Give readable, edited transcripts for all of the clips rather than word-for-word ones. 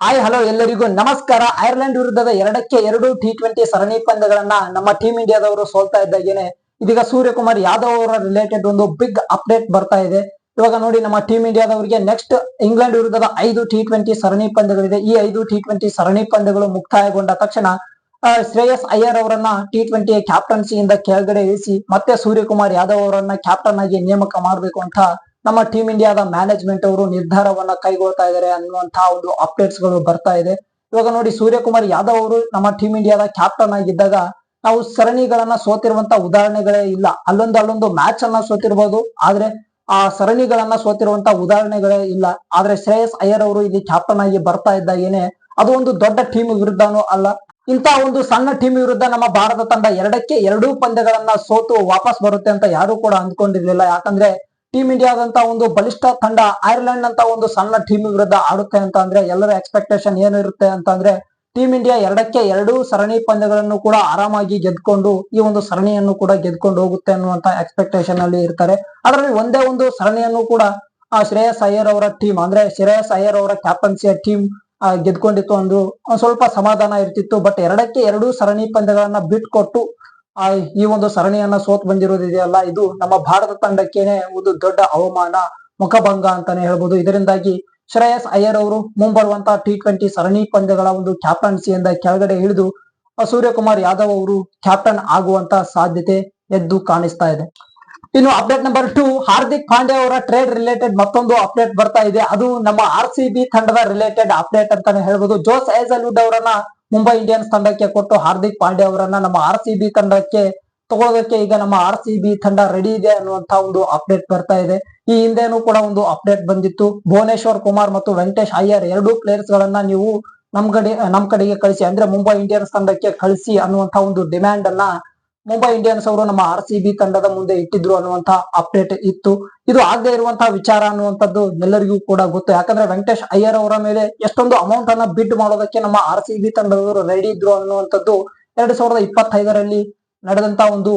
Hi hello ಎಲ್ಲರಿಗೂ ನಮಸ್ಕಾರ. Ireland ವಿರುದ್ಧದ 2-2 T20 ಸರಣಿ ಪಂದ್ಯಗಳನ್ನ ನಮ್ಮ ಟೀಮ್ ಇಂಡಿಯಾದವರು ಸೋಲ್ತಾ ಇದ್ದಾಗೇನೆ ಇದೀಗ ಸೂರ್ಯಕುಮಾರ್ ಯಾದವ್ ಅವರ ರಿಲೇಟೆಡ್ ಒಂದು ಬಿಗ್ ಅಪ್ಡೇಟ್ ಬರ್ತಾ ಇದೆ. ಇವಾಗ ನೋಡಿ, ನಮ್ಮ ಟೀಮ್ ಇಂಡಿಯಾದವರಿಗೆ ನೆಕ್ಸ್ಟ್ ಇಂಗ್ಲೆಂಡ್ ವಿರುದ್ಧದ 5 T20 ಸರಣಿ ಪಂದ್ಯಗಳಿದೆ. ಈ 5 T20 ಸರಣಿ ಪಂದ್ಯಗಳು ಮುಕ್ತಾಯಗೊಂಡ ತಕ್ಷಣ ಶ್ರೇಯಸ್ ಅಯ್ಯರ್ ಅವರನ್ನ T20 ಕ್ಯಾಪ್ಟನ್ಸಿಯಿಂದ ಕೆಳಗಡೆ ಇಳಿಸಿ ಮತ್ತೆ ಸೂರ್ಯಕುಮಾರ್ ಯಾದವ್ ಅವರನ್ನ ಕ್ಯಾಪ್ಟನ್ ಆಗಿ ನೇಮಕ ಮಾಡಬೇಕು ಅಂತ ನಮ್ಮ ಟೀಮ್ ಇಂಡಿಯಾದ ಮ್ಯಾನೇಜ್ಮೆಂಟ್ ಅವರು ನಿರ್ಧಾರವನ್ನ ಕೈಗೊಳ್ತಾ ಇದ್ದಾರೆ ಅನ್ನುವಂತಹ ಒಂದು ಅಪ್ಡೇಟ್ಸ್ ಗಳು ಬರ್ತಾ ಇದೆ. ಇವಾಗ ನೋಡಿ, ಸೂರ್ಯಕುಮಾರ್ ಯಾದವ್ ಅವರು ನಮ್ಮ ಟೀಮ್ ಇಂಡಿಯಾದ ಕ್ಯಾಪ್ಟನ್ ಆಗಿದ್ದಾಗ ನಾವು ಸರಣಿಗಳನ್ನ ಸೋತಿರುವಂತ ಉದಾಹರಣೆಗಳೇ ಇಲ್ಲ. ಅಲ್ಲೊಂದು ಮ್ಯಾಚ್ ಅನ್ನ ಸೋತಿರ್ಬೋದು, ಆದ್ರೆ ಆ ಸರಣಿಗಳನ್ನ ಸೋತಿರುವಂತ ಉದಾಹರಣೆಗಳೇ ಇಲ್ಲ. ಆದ್ರೆ ಶ್ರೇಯಸ್ ಅಯ್ಯರ್ ಅವರು ಇಲ್ಲಿ ಕ್ಯಾಪ್ಟನ್ ಆಗಿ ಬರ್ತಾ ಇದ್ದಾಗೇನೆ ಅದು ಒಂದು ದೊಡ್ಡ ಟೀಮ್ ವಿರುದ್ಧನೂ ಅಲ್ಲ. ಇಂತ ಒಂದು ಸಣ್ಣ ಟೀಮ್ ವಿರುದ್ಧ ನಮ್ಮ ಭಾರತ ತಂಡ 2-2 ಪಂದ್ಯಗಳನ್ನ ಸೋತು ವಾಪಸ್ ಬರುತ್ತೆ ಅಂತ ಯಾರು ಕೂಡ ಅಂದ್ಕೊಂಡಿರ್ಲಿಲ್ಲ. ಯಾಕಂದ್ರೆ ಟೀಮ್ ಇಂಡಿಯಾದಂತ ಒಂದು ಬಲಿಷ್ಠ ತಂಡ ಐರ್ಲೆಂಡ್ ಅಂತ ಒಂದು ಸಣ್ಣ ಟೀಮ್ ವಿರುದ್ಧ ಆಡುತ್ತೆ ಅಂತ ಅಂದ್ರೆ ಎಲ್ಲರ ಎಕ್ಸ್ಪೆಕ್ಟೇಷನ್ ಏನಿರುತ್ತೆ ಅಂತಂದ್ರೆ ಟೀಮ್ ಇಂಡಿಯಾ 2-2 ಸರಣಿ ಪಂದ್ಯಗಳನ್ನು ಕೂಡ ಆರಾಮಾಗಿ ಗೆದ್ಕೊಂಡು ಈ ಒಂದು ಸರಣಿಯನ್ನು ಕೂಡ ಗೆದ್ಕೊಂಡು ಹೋಗುತ್ತೆ ಅನ್ನುವಂತ ಎಕ್ಸ್ಪೆಕ್ಟೇಷನ್ ಅಲ್ಲಿ ಇರ್ತಾರೆ. ಅದರಲ್ಲಿ ಒಂದೇ ಒಂದು ಸರಣಿಯನ್ನು ಕೂಡ ಶ್ರೇಯಸ್ ಅಯ್ಯರ್ ಅವರ ಟೀಮ್, ಅಂದ್ರೆ ಶ್ರೇಯಸ್ ಅಯ್ಯರ್ ಅವರ ಕ್ಯಾಪ್ಟನ್ಸಿಯ ಟೀಮ್ ಗೆದ್ಕೊಂಡಿತ್ತು ಒಂದು ಸ್ವಲ್ಪ ಸಮಾಧಾನ ಇರ್ತಿತ್ತು. ಬಟ್ 2-2 ಸರಣಿ ಪಂದ್ಯಗಳನ್ನ ಬಿಟ್ಕೊಟ್ಟು ಈ ಒಂದು ಸರಣಿಯನ್ನ ಸೋತ್ ಬಂದಿರೋದಿದೆಯಲ್ಲ, ಇದು ನಮ್ಮ ಭಾರತ ತಂಡಕ್ಕೇನೆ ಒಂದು ದೊಡ್ಡ ಅವಮಾನ, ಮುಖಭಂಗ ಅಂತಾನೆ ಹೇಳ್ಬೋದು. ಇದರಿಂದಾಗಿ ಶ್ರೇಯಸ್ ಅಯ್ಯರ್ ಅವರು ಮುಂಬರುವಂತಹ T20 ಸರಣಿ ಪಂದ್ಯಗಳ ಒಂದು ಕ್ಯಾಪ್ಟನ್ಸಿಯಿಂದ ಕೆಳಗಡೆ ಇಳಿದು ಸೂರ್ಯಕುಮಾರ್ ಯಾದವ್ ಅವರು ಕ್ಯಾಪ್ಟನ್ ಆಗುವಂತ ಸಾಧ್ಯತೆ ಎದ್ದು ಕಾಣಿಸ್ತಾ ಇದೆ. ಇನ್ನು ಅಪ್ಡೇಟ್ ನಂಬರ್ 2, ಹಾರ್ದಿಕ್ ಪಾಂಡ್ಯ ಅವರ ಟ್ರೇಡ್ ರಿಲೇಟೆಡ್ ಮತ್ತೊಂದು ಅಪ್ಡೇಟ್ ಬರ್ತಾ ಇದೆ. ಅದು ನಮ್ಮ RCB ತಂಡದ ರಿಲೇಟೆಡ್ ಅಪ್ಡೇಟ್ ಅಂತಾನೆ ಹೇಳ್ಬೋದು. ಜೋಸ್ ಹೇಜಲ್ವುಡ್ ಅವರನ್ನ ಮುಂಬೈ ಇಂಡಿಯನ್ಸ್ ತಂಡಕ್ಕೆ ಕೊಟ್ಟು ಹಾರ್ದಿಕ್ ಪಾಂಡ್ಯ ಅವರನ್ನ ನಮ್ಮ RCB ತಂಡಕ್ಕೆ ತಗೊಳ್ಳೋದಕ್ಕೆ ಈಗ ನಮ್ಮ RCB ತಂಡ ರೆಡಿ ಇದೆ ಅನ್ನುವಂತ ಒಂದು ಅಪ್ಡೇಟ್ ಬರ್ತಾ ಇದೆ. ಈ ಹಿಂದೆನೂ ಕೂಡ ಒಂದು ಅಪ್ಡೇಟ್ ಬಂದಿತ್ತು. ಭುವನೇಶ್ವರ್ ಕುಮಾರ್ ಮತ್ತು ವೆಂಕಟೇಶ್ ಅಯ್ಯರ್ 2 ಪ್ಲೇಯರ್ಸ್ ಗಳನ್ನ ನೀವು ನಮ್ ಕಡೆಗೆ ಕಳಿಸಿ, ಅಂದ್ರೆ ಮುಂಬೈ ಇಂಡಿಯನ್ಸ್ ತಂಡಕ್ಕೆ ಕಳಿಸಿ ಅನ್ನುವಂತ ಒಂದು ಡಿಮ್ಯಾಂಡ್ ಅನ್ನ ಮುಂಬೈ ಇಂಡಿಯನ್ಸ್ ಅವರು ನಮ್ಮ RCB ತಂಡದ ಮುಂದೆ ಇಟ್ಟಿದ್ರು ಅನ್ನುವಂತ ಅಪ್ಡೇಟ್ ಇತ್ತು. ಇದು ಆಗದೆ ಇರುವಂತಹ ವಿಚಾರ ಅನ್ನುವಂಥದ್ದು ಎಲ್ಲರಿಗೂ ಕೂಡ ಗೊತ್ತು. ಯಾಕಂದ್ರೆ ವೆಂಕಟೇಶ್ ಅಯ್ಯರ್ ಅವರ ಮೇಲೆ ಎಷ್ಟೊಂದು ಅಮೌಂಟ್ ಅನ್ನ ಬಿಡ್ ಮಾಡೋದಕ್ಕೆ ನಮ್ಮ RCB ತಂಡದವರು ರೆಡಿ ಇದ್ರು ಅನ್ನುವಂಥದ್ದು 2025ರಲ್ಲಿ ನಡೆದಂತ ಒಂದು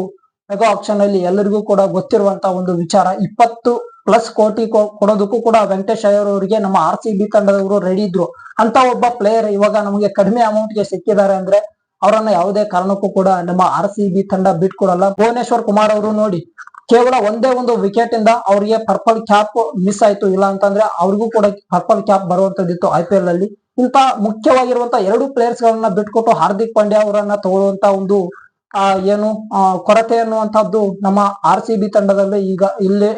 ಮೆಗಾ ಆಕ್ಷನ್ ಅಲ್ಲಿ ಎಲ್ಲರಿಗೂ ಕೂಡ ಗೊತ್ತಿರುವಂತಹ ಒಂದು ವಿಚಾರ. 20+ ಕೋಟಿ ಕೊಡೋದಕ್ಕೂ ಕೂಡ ವೆಂಕಟೇಶ್ ಅಯ್ಯರ್ ಅವರಿಗೆ ನಮ್ಮ RCB ತಂಡದವರು ರೆಡಿ ಇದ್ರು. ಅಂತ ಒಬ್ಬ ಪ್ಲೇಯರ್ ಇವಾಗ ನಮಗೆ ಕಡಿಮೆ ಅಮೌಂಟ್ ಗೆ ಸಿಕ್ಕಿದ್ದಾರೆ ಅಂದ್ರೆ ಅವರನ್ನ ಯಾವುದೇ ಕಾರಣಕ್ಕೂ ಕೂಡ ನಮ್ಮ RCB ತಂಡ ಬಿಟ್ಕೊಡಲ್ಲ. ಭುವನೇಶ್ವರ್ ಕುಮಾರ್ ಅವರು ನೋಡಿ, ಕೇವಲ ಒಂದೇ ಒಂದು ವಿಕೆಟ್ ಇಂದ ಅವರಿಗೆ ಪರ್ಪಲ್ ಕ್ಯಾಪ್ ಮಿಸ್ ಆಯ್ತು. ಇಲ್ಲ ಅಂತಂದ್ರೆ ಅವ್ರಿಗೂ ಕೂಡ ಪರ್ಪಲ್ ಕ್ಯಾಪ್ ಬರುವಂತದ್ದಿತ್ತು IPL ಅಲ್ಲಿ. ಇಂತ ಮುಖ್ಯವಾಗಿರುವಂತ 2 ಪ್ಲೇಯರ್ಸ್ ಗಳನ್ನ ಬಿಟ್ಕೊಟ್ಟು ಹಾರ್ದಿಕ್ ಪಾಂಡ್ಯ ಅವರನ್ನ ತಗೊಳ್ಳುವಂತ ಒಂದು ಕೊರತೆ ಅನ್ನುವಂಥದ್ದು ನಮ್ಮ RCB ತಂಡದಲ್ಲಿ ಈಗ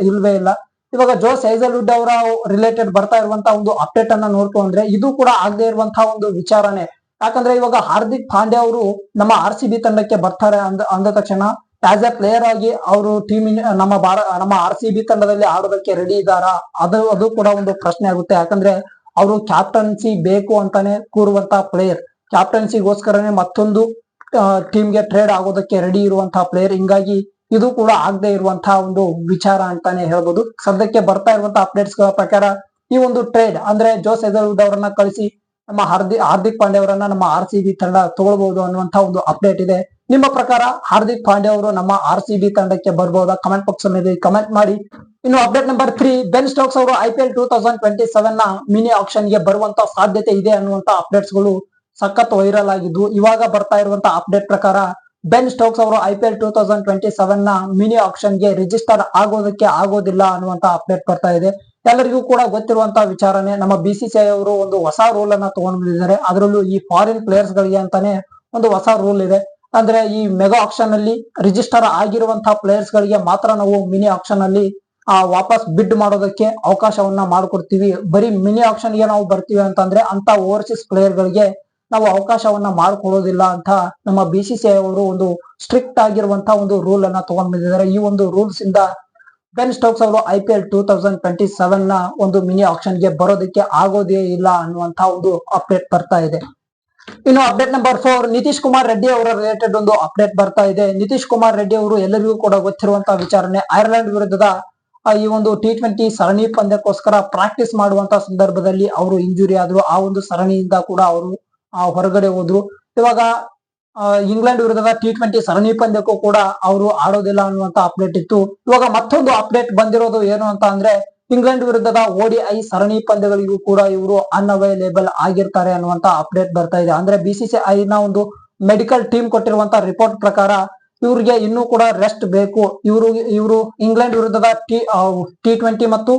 ಇಲ್ವೇ ಇಲ್ಲ. ಇವಾಗ ಜೋಸ್ ಹೇಜಲ್ವುಡ್ ಅವರ ರಿಲೇಟೆಡ್ ಬರ್ತಾ ಇರುವಂತಹ ಒಂದು ಅಪ್ಡೇಟ್ ಅನ್ನ ನೋಡ್ಕೊಂಡ್ರೆ ಇದು ಕೂಡ ಆಗದೆ ಇರುವಂತಹ ಒಂದು ವಿಚಾರನೆ. ಯಾಕಂದ್ರೆ ಇವಾಗ ಹಾರ್ದಿಕ್ ಪಾಂಡ್ಯ ಅವರು ನಮ್ಮ RCB ತಂಡಕ್ಕೆ ಬರ್ತಾರೆ ಅಂದ ತಕ್ಷಣ ಆಸ್ ಎ ಪ್ಲೇಯರ್ ಆಗಿ ಅವರು ನಮ್ಮ RCB ತಂಡದಲ್ಲಿ ಆಡೋದಕ್ಕೆ ರೆಡಿ ಇದ್ದಾರಾ, ಅದು ಕೂಡ ಒಂದು ಪ್ರಶ್ನೆ ಆಗುತ್ತೆ. ಯಾಕಂದ್ರೆ ಅವರು ಕ್ಯಾಪ್ಟನ್ಸಿ ಬೇಕು ಅಂತಾನೆ ಕೂರುವಂತಹ ಪ್ಲೇಯರ್, ಕ್ಯಾಪ್ಟನ್ಸಿಗೋಸ್ಕರನೇ ಮತ್ತೊಂದು ಟೀಮ್ಗೆ ಟ್ರೇಡ್ ಆಗೋದಕ್ಕೆ ರೆಡಿ ಇರುವಂತಹ ಪ್ಲೇಯರ್. ಹಿಂಗಾಗಿ ಇದು ಕೂಡ ಆಗದೆ ಇರುವಂತಹ ಒಂದು ವಿಚಾರ ಅಂತಾನೆ ಹೇಳ್ಬೋದು. ಸದ್ಯಕ್ಕೆ ಬರ್ತಾ ಇರುವಂತಹ ಅಪ್ಡೇಟ್ಸ್ ಗಳ ಪ್ರಕಾರ ಈ ಒಂದು ಟ್ರೇಡ್ ಅಂದ್ರೆ ಜೋಸ್ ಹೇಜಲ್ವುಡ್ ಅವರನ್ನ ಕಳಿಸಿ ನಮ್ಮ ಹಾರ್ದಿಕ್ ಪಾಂಡ್ಯ ಅವರನ್ನ ನಮ್ಮ RCB ತಂಡ ತಗೊಳ್ಬಹುದು ಅನ್ನುವಂತ ಒಂದು ಅಪ್ಡೇಟ್ ಇದೆ. ನಿಮ್ಮ ಪ್ರಕಾರ ಹಾರ್ದಿಕ್ ಪಾಂಡ್ಯ ಅವರು ನಮ್ಮ RCB ತಂಡಕ್ಕೆ ಬರ್ಬಹುದಾ? ಕಮೆಂಟ್ ಬಾಕ್ಸ್ ಅಲ್ಲಿ ಕಮೆಂಟ್ ಮಾಡಿ. ಇನ್ನು ಅಪ್ಡೇಟ್ ನಂಬರ್ 3, ಬೆನ್ ಸ್ಟೋಕ್ಸ್ ಅವರು IPL 2027 ನ ಮಿನಿ ಆಕ್ಷನ್ ಗೆ ಬರುವಂತ ಸಾಧ್ಯತೆ ಇದೆ ಅನ್ನುವಂತ ಅಪ್ಡೇಟ್ಸ್ ಗಳು ಸಖತ್ ವೈರಲ್ ಆಗಿದ್ದು, ಇವಾಗ ಬರ್ತಾ ಇರುವಂತ ಅಪ್ಡೇಟ್ ಪ್ರಕಾರ ಬೆನ್ ಸ್ಟೋಕ್ಸ್ ಅವರು IPL 2027 ನ ಮಿನಿ ಆಕ್ಷನ್ ಗೆ ರಿಜಿಸ್ಟರ್ ಆಗೋದಕ್ಕೆ ಆಗೋದಿಲ್ಲ ಅನ್ನುವಂತ ಅಪ್ಡೇಟ್ ಬರ್ತಾ ಇದೆ. ಎಲ್ಲರಿಗೂ ಕೂಡ ಗೊತ್ತಿರುವಂತಹ ವಿಚಾರನೆ. ನಮ್ಮ BCCI ಅವರು ಒಂದು ಹೊಸ ರೂಲ್ ಅನ್ನ ತಗೊಂಡ್ ಬಂದಿದ್ದಾರೆ. ಅದರಲ್ಲೂ ಈ ಫಾರಿನ್ ಪ್ಲೇಯರ್ಸ್ ಗಳಿಗೆ ಅಂತಾನೆ ಒಂದು ಹೊಸ ರೂಲ್ ಇದೆ. ಅಂದ್ರೆ ಈ ಮೆಗಾ ಆಕ್ಷನ್ ಅಲ್ಲಿ ರಿಜಿಸ್ಟರ್ ಆಗಿರುವಂತಹ ಪ್ಲೇಯರ್ಸ್ ಗಳಿಗೆ ಮಾತ್ರ ನಾವು ಮಿನಿ ಆಕ್ಷನ್ ಅಲ್ಲಿ ವಾಪಸ್ ಬಿಡ್ ಮಾಡೋದಕ್ಕೆ ಅವಕಾಶವನ್ನ ಮಾಡ್ಕೊಡ್ತೀವಿ. ಬರೀ ಮಿನಿ ಆಕ್ಷನ್ ಗೆ ನಾವು ಬರ್ತೀವಿ ಅಂತಂದ್ರೆ ಅಂತ ಓವರ್ಸೀಸ್ ಪ್ಲೇಯರ್ ಗಳಿಗೆ ನಾವು ಅವಕಾಶವನ್ನ ಮಾಡ್ಕೊಡೋದಿಲ್ಲ ಅಂತ ನಮ್ಮ BCCI ಅವರು ಒಂದು ಸ್ಟ್ರಿಕ್ಟ್ ಆಗಿರುವಂತಹ ಒಂದು ರೂಲ್ ಅನ್ನ ತಗೊಂಡ್ ಬಂದಿದ್ದಾರೆ. ಈ ಒಂದು ರೂಲ್ಸ್ ಇಂದ ಬೆನ್ ಸ್ಟೋಕ್ಸ್ ಅವರು IPL 2027 ನ ಒಂದು ಮಿನಿ ಆಕ್ಷನ್ ಗೆ ಬರೋದಕ್ಕೆ ಆಗೋದೇ ಇಲ್ಲ ಅನ್ನುವಂತ ಒಂದು ಅಪ್ಡೇಟ್ ಬರ್ತಾ ಇದೆ. ಇನ್ನು ಅಪ್ಡೇಟ್ ನಂಬರ್ 4, ನಿತೀಶ್ ಕುಮಾರ್ ರೆಡ್ಡಿ ಅವರ ರಿಲೇಟೆಡ್ ಒಂದು ಅಪ್ಡೇಟ್ ಬರ್ತಾ ಇದೆ. ನಿತೀಶ್ ಕುಮಾರ್ ರೆಡ್ಡಿ ಅವರು ಎಲ್ಲರಿಗೂ ಕೂಡ ಗೊತ್ತಿರುವಂತಹ ವಿಚಾರನೆ. ಐರ್ಲೆಂಡ್ ವಿರುದ್ಧದ ಈ ಒಂದು T20 ಸರಣಿ ಪಂದ್ಯಕ್ಕೋಸ್ಕರ ಪ್ರಾಕ್ಟೀಸ್ ಮಾಡುವಂತ ಸಂದರ್ಭದಲ್ಲಿ ಅವರು ಇಂಜುರಿ ಆದ್ರು. ಆ ಒಂದು ಸರಣಿಯಿಂದ ಕೂಡ ಅವರು ಹೊರಗಡೆ ಹೋದ್ರು. ಇವಾಗ ಇಂಗ್ಲೆಂಡ್ ವಿರುದ್ಧದ T20 ಸರಣಿ ಪಂದ್ಯಕ್ಕೂ ಕೂಡ ಅವರು ಆಡೋದಿಲ್ಲ ಅನ್ನುವಂತ ಅಪ್ಡೇಟ್ ಇತ್ತು. ಇವಾಗ ಮತ್ತೊಂದು ಅಪ್ಡೇಟ್ ಬಂದಿರೋದು ಏನು ಅಂತ ಅಂದ್ರೆ ಇಂಗ್ಲೆಂಡ್ ವಿರುದ್ಧದ ODI ಸರಣಿ ಪಂದ್ಯಗಳಿಗೂ ಕೂಡ ಇವರು ಅನ್ಅವೈಲೇಬಲ್ ಆಗಿರ್ತಾರೆ ಅನ್ನುವಂತ ಅಪ್ಡೇಟ್ ಬರ್ತಾ ಇದೆ. ಅಂದ್ರೆ BCCI ನ ಒಂದು ಮೆಡಿಕಲ್ ಟೀಮ್ ಕೊಟ್ಟಿರುವಂತ ರಿಪೋರ್ಟ್ ಪ್ರಕಾರ ಇವ್ರಿಗೆ ಇನ್ನೂ ಕೂಡ ರೆಸ್ಟ್ ಬೇಕು. ಇವರು ಇಂಗ್ಲೆಂಡ್ ವಿರುದ್ಧದ T20 ಮತ್ತು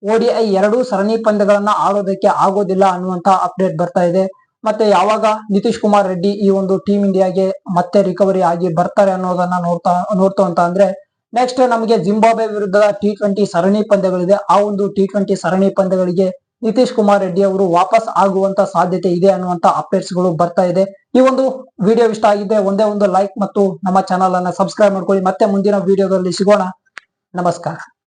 ODI ಎರಡೂ ಸರಣಿ ಪಂದ್ಯಗಳನ್ನ ಆಡೋದಕ್ಕೆ ಆಗೋದಿಲ್ಲ ಅನ್ನುವಂತ ಅಪ್ಡೇಟ್ ಬರ್ತಾ ಇದೆ. ಮತ್ತೆ ಯಾವಾಗ ನಿತೀಶ್ ಕುಮಾರ್ ರೆಡ್ಡಿ ಈ ಒಂದು ಟೀಮ್ ಇಂಡಿಯಾಗೆ ಮತ್ತೆ ರಿಕವರಿ ಆಗಿ ಬರ್ತಾರೆ ಅನ್ನೋದನ್ನ ನೋಡ್ತಾ ಅಂತ ಅಂದ್ರೆ ನೆಕ್ಸ್ಟ್ ನಮಗೆ ಜಿಂಬಾಬ್ವೆ ವಿರುದ್ಧದ T20 ಸರಣಿ ಪಂದ್ಯಗಳಿದೆ. ಆ ಒಂದು T20 ಸರಣಿ ಪಂದ್ಯಗಳಿಗೆ ನಿತೀಶ್ ಕುಮಾರ್ ರೆಡ್ಡಿ ಅವರು ವಾಪಸ್ ಆಗುವಂತ ಸಾಧ್ಯತೆ ಇದೆ ಅನ್ನುವಂತ ಅಪ್ಡೇಟ್ಸ್ ಗಳು ಬರ್ತಾ ಇದೆ. ಈ ಒಂದು ವಿಡಿಯೋ ಇಷ್ಟ ಆಗಿದ್ರೆ ಒಂದೇ ಒಂದು ಲೈಕ್ ಮತ್ತು ನಮ್ಮ ಚಾನಲ್ ಅನ್ನ ಸಬ್ಸ್ಕ್ರೈಬ್ ಮಾಡ್ಕೊಳ್ಳಿ. ಮತ್ತೆ ಮುಂದಿನ ವಿಡಿಯೋದಲ್ಲಿ ಸಿಗೋಣ. ನಮಸ್ಕಾರ.